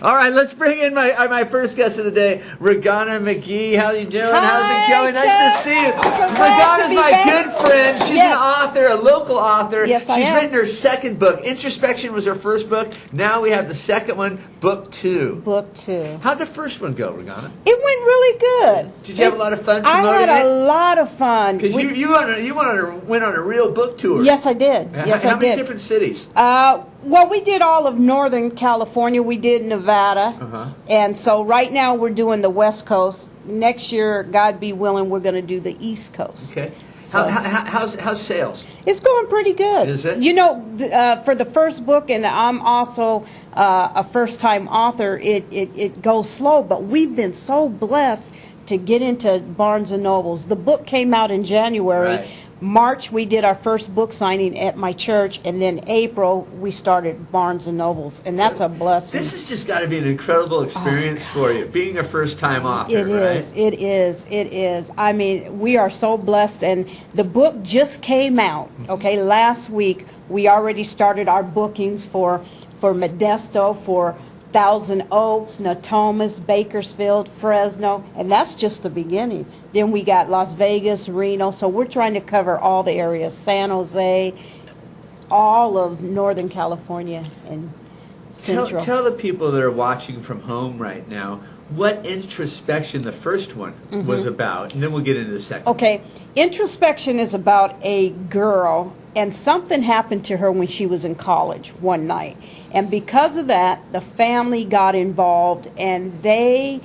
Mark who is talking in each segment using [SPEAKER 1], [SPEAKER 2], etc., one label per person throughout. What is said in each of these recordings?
[SPEAKER 1] All right, let's bring in my first guest of the day, Reginia McKinney. How you doing?
[SPEAKER 2] Hi,
[SPEAKER 1] how's it going?
[SPEAKER 2] Chuck.
[SPEAKER 1] Nice to see you.
[SPEAKER 2] I'm so glad to
[SPEAKER 1] Regina's
[SPEAKER 2] be
[SPEAKER 1] my
[SPEAKER 2] back.
[SPEAKER 1] good friend. She's an author, a local author.
[SPEAKER 2] Yes, I
[SPEAKER 1] She's
[SPEAKER 2] am.
[SPEAKER 1] written her second book. Introspection was her first book. Now we have the second one, book 2.
[SPEAKER 2] Book 2.
[SPEAKER 1] How'd the first one go, Regina?
[SPEAKER 2] It went really good.
[SPEAKER 1] Did you have a lot of fun
[SPEAKER 2] I
[SPEAKER 1] promoting
[SPEAKER 2] had a
[SPEAKER 1] it?
[SPEAKER 2] lot of fun.
[SPEAKER 1] Because you went on a real book tour.
[SPEAKER 2] Yes, I did. Yes,
[SPEAKER 1] How
[SPEAKER 2] I
[SPEAKER 1] many
[SPEAKER 2] did.
[SPEAKER 1] different cities?
[SPEAKER 2] Well, we did all of Northern California. We did Nevada.
[SPEAKER 1] Uh-huh.
[SPEAKER 2] And so right now we're doing the West Coast. Next year, God be willing, we're going to do the East Coast.
[SPEAKER 1] Okay.
[SPEAKER 2] So,
[SPEAKER 1] How's sales?
[SPEAKER 2] it's going pretty good.
[SPEAKER 1] Is it?
[SPEAKER 2] You know, for the first book, and I'm also a first-time author, it goes slow, but we've been so blessed to get into Barnes & Nobles. The book came out in January.
[SPEAKER 1] Right.
[SPEAKER 2] March, we did our first book signing at my church, and then April, we started Barnes & Nobles, and that's a blessing.
[SPEAKER 1] This has just got to be an incredible experience for you, being a first-time author,
[SPEAKER 2] It is.
[SPEAKER 1] right?
[SPEAKER 2] It is. It is. I mean, we are so blessed, and the book just came out. Okay, last week we already started our bookings for Modesto, for Thousand Oaks, Natomas, Bakersfield, Fresno, and that's just the beginning. Then we got Las Vegas, Reno, so we're trying to cover all the areas, San Jose, all of Northern California and Central.
[SPEAKER 1] Tell the people that are watching from home right now what Introspection, the first one, was about, and then we'll get into the second.
[SPEAKER 2] Okay, Introspection is about a girl, and something happened to her when she was in college one night. And because of that, the family got involved, and they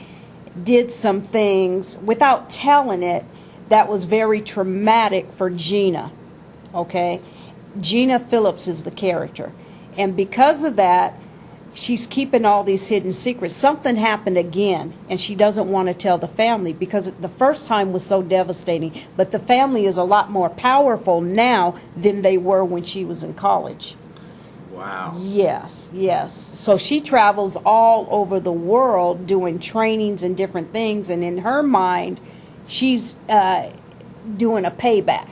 [SPEAKER 2] did some things without telling it that was very traumatic for Gina. Okay? Gina Phillips is the character. And because of that, she's keeping all these hidden secrets. Something happened again, and she doesn't want to tell the family because the first time was so devastating. But the family is a lot more powerful now than they were when she was in college.
[SPEAKER 1] Wow.
[SPEAKER 2] Yes, yes. So she travels all over the world doing trainings and different things, and in her mind, she's doing a payback.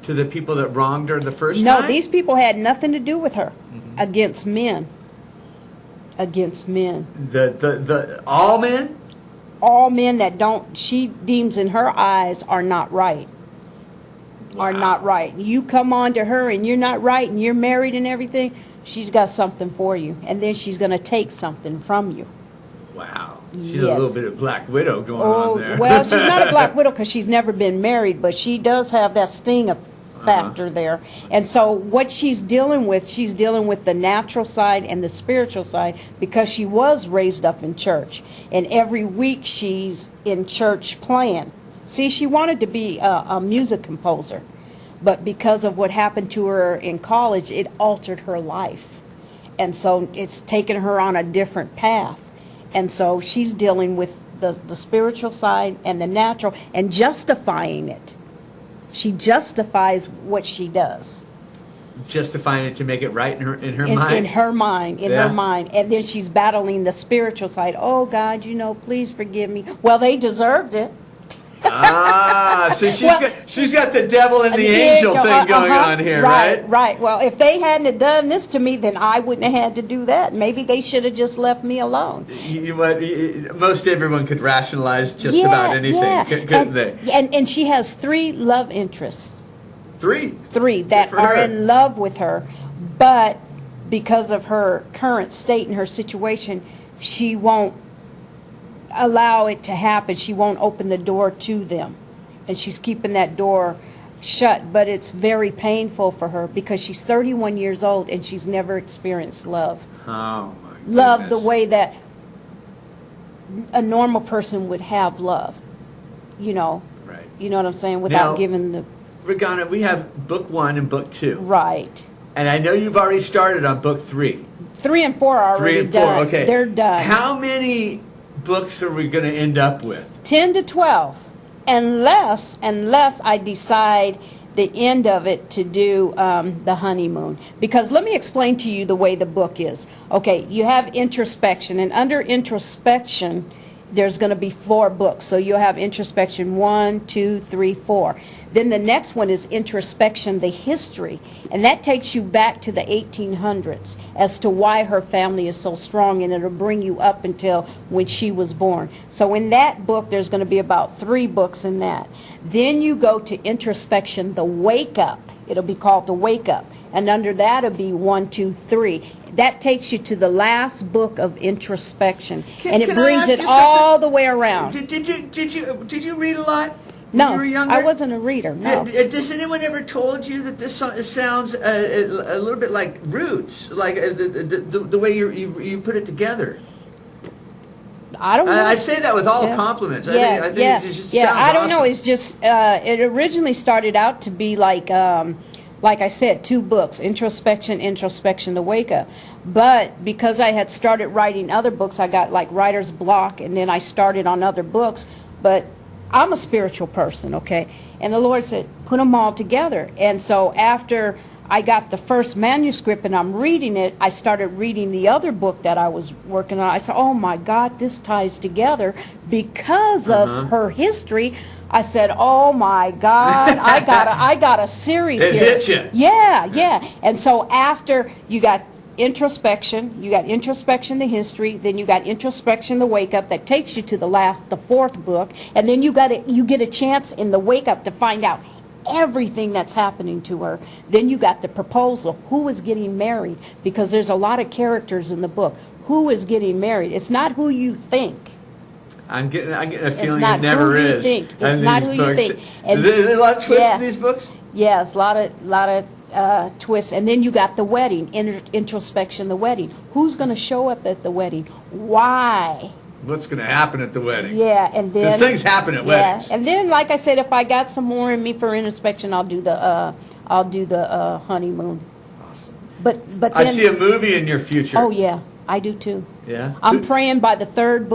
[SPEAKER 1] To the people that wronged her the first
[SPEAKER 2] No,
[SPEAKER 1] time?
[SPEAKER 2] these people had nothing to do with her. Against men. Against men.
[SPEAKER 1] The all men?
[SPEAKER 2] All men that she deems in her eyes are not right. Are not right. You come on to her and you're not right and you're married and everything, she's got something for you. And then she's going to take something from you.
[SPEAKER 1] Wow. She's
[SPEAKER 2] Yes.
[SPEAKER 1] a little bit of Black Widow going on there.
[SPEAKER 2] Well, she's not a Black Widow because she's never been married, but she does have that sting factor there. And so what she's dealing with the natural side and the spiritual side because she was raised up in church. And every week she's in church playing. See, she wanted to be a music composer, but because of what happened to her in college, it altered her life. And so it's taken her on a different path. And so she's dealing with the spiritual side and the natural and justifying it. She justifies what she does.
[SPEAKER 1] Justifying it to make it right in her mind?
[SPEAKER 2] In her mind, her mind. And then she's battling the spiritual side. Oh, God, please forgive me. Well, they deserved it.
[SPEAKER 1] So she's got the devil and the angel thing going on here, right?
[SPEAKER 2] Right. Well, if they hadn't have done this to me, then I wouldn't have had to do that. Maybe they should have just left me alone.
[SPEAKER 1] Most everyone could rationalize just about anything, couldn't they?
[SPEAKER 2] And she has 3 love interests.
[SPEAKER 1] 3?
[SPEAKER 2] 3 that are in love with her, but because of her current state and her situation, she won't allow it to happen. She won't open the door to them, and she's keeping that door shut. But it's very painful for her because she's 31 years old and she's never experienced love.
[SPEAKER 1] Oh my goodness.
[SPEAKER 2] Love the way that a normal person would have love.
[SPEAKER 1] Right.
[SPEAKER 2] You know what I'm saying? Without giving the
[SPEAKER 1] Regina, we have book 1 and book 2.
[SPEAKER 2] right.
[SPEAKER 1] And I know you've already started on book 3.
[SPEAKER 2] 3 and 4 are already
[SPEAKER 1] 3 and 4,
[SPEAKER 2] done.
[SPEAKER 1] okay.
[SPEAKER 2] They're done.
[SPEAKER 1] How many books are we going to end up with?
[SPEAKER 2] 10 to 12, unless I decide the end of it to do the honeymoon. Because let me explain to you the way the book is. Okay, you have introspection, and under introspection there's going to be 4 books. So you'll have Introspection 1, 2, 3, 4. Then the next one is Introspection, the history. And that takes you back to the 1800s as to why her family is so strong, and it'll bring you up until when she was born. So in that book, there's going to be about 3 books in that. Then you go to Introspection, the wake up. It'll be called the wake up. And under that, it'll be 1, 2, 3. That takes you to the last book of Introspection. And it brings it all the way around.
[SPEAKER 1] Did you read a lot?
[SPEAKER 2] No,
[SPEAKER 1] when you were younger?
[SPEAKER 2] I wasn't a reader. No.
[SPEAKER 1] Does anyone ever told you that this sounds a little bit like Roots, like the way you put it together?
[SPEAKER 2] I don't know.
[SPEAKER 1] I say that with all compliments. I think it just sounds
[SPEAKER 2] I don't
[SPEAKER 1] awesome.
[SPEAKER 2] know. It's just it originally started out to be like I said, 2 books: Introspection, the Wake Up. But because I had started writing other books, I got like writer's block, and then I started on other books. But I'm a spiritual person, okay? And the Lord said, put them all together. And so after I got the first manuscript and I'm reading it, I started reading the other book that I was working on. I said, oh my God, this ties together because of her history. I said, oh my God, I got a series
[SPEAKER 1] it
[SPEAKER 2] here.
[SPEAKER 1] It hit you.
[SPEAKER 2] Yeah. And so after you got Introspection, you got Introspection, the history, then you got Introspection, the wake up, that takes you to the 4th book, and then you get a chance in the wake up to find out everything that's happening to her. Then you got the proposal, who is getting married, because there's a lot of characters in the book. Who is getting married? It's not who you think.
[SPEAKER 1] I'm getting a feeling it never is.
[SPEAKER 2] It's not who you think.
[SPEAKER 1] Is there a lot of twists in these books?
[SPEAKER 2] Yes, a lot of twists. And then you got the wedding, Introspection, the wedding. Who's going to show up at the wedding? Why?
[SPEAKER 1] What's going to happen at the wedding?
[SPEAKER 2] Yeah, and then...
[SPEAKER 1] Because things happen at weddings.
[SPEAKER 2] And then, like I said, if I got some more in me for Introspection, I'll do the honeymoon.
[SPEAKER 1] Awesome.
[SPEAKER 2] But then,
[SPEAKER 1] I see a movie in your future.
[SPEAKER 2] Oh, yeah, I do too.
[SPEAKER 1] Yeah?
[SPEAKER 2] I'm praying by the 4th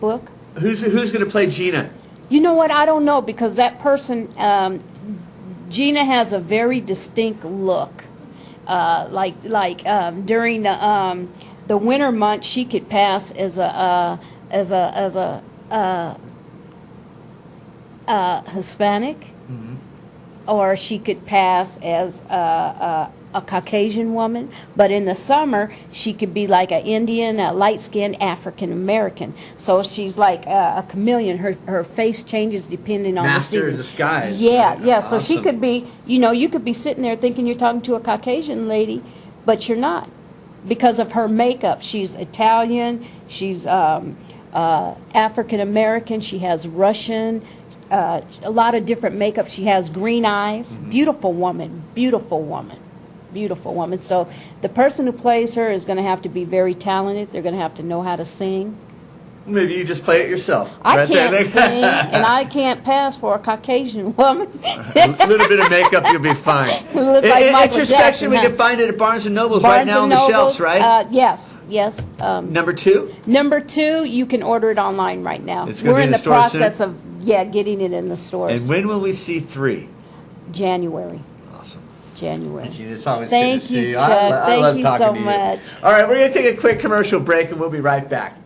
[SPEAKER 2] book.
[SPEAKER 1] Who's going to play Gina?
[SPEAKER 2] You know what? I don't know, because that person... Gina has a very distinct look. During the winter months, she could pass as a Hispanic, or she could pass as a Caucasian woman. But in the summer, she could be like an Indian, a light-skinned African American. So she's like a chameleon. Her face changes depending on the season.
[SPEAKER 1] Master of disguise.
[SPEAKER 2] Yeah.
[SPEAKER 1] Awesome.
[SPEAKER 2] So she could be, you could be sitting there thinking you're talking to a Caucasian lady, but you're not, because of her makeup. She's Italian. She's African American. She has Russian. A lot of different makeup. She has green eyes. Beautiful woman. So the person who plays her is going to have to be very talented. They're going to have to know how to sing.
[SPEAKER 1] Maybe you just play it yourself.
[SPEAKER 2] I can't sing, and I can't pass for a Caucasian woman.
[SPEAKER 1] A little bit of makeup, you'll be fine. Introspection, we can find it at Barnes & Noble's right now on the shelves, right?
[SPEAKER 2] Yes.
[SPEAKER 1] Number 2?
[SPEAKER 2] Number 2, you can order it online right now.
[SPEAKER 1] We're
[SPEAKER 2] in the process of getting it in the stores.
[SPEAKER 1] And when will we see 3?
[SPEAKER 2] January.
[SPEAKER 1] January. It's always
[SPEAKER 2] Thank
[SPEAKER 1] good to see
[SPEAKER 2] you,
[SPEAKER 1] you.
[SPEAKER 2] Chuck.
[SPEAKER 1] I love
[SPEAKER 2] Thank you
[SPEAKER 1] talking
[SPEAKER 2] so
[SPEAKER 1] to you.
[SPEAKER 2] much.
[SPEAKER 1] All right, we're going to take a quick commercial break, and we'll be right back.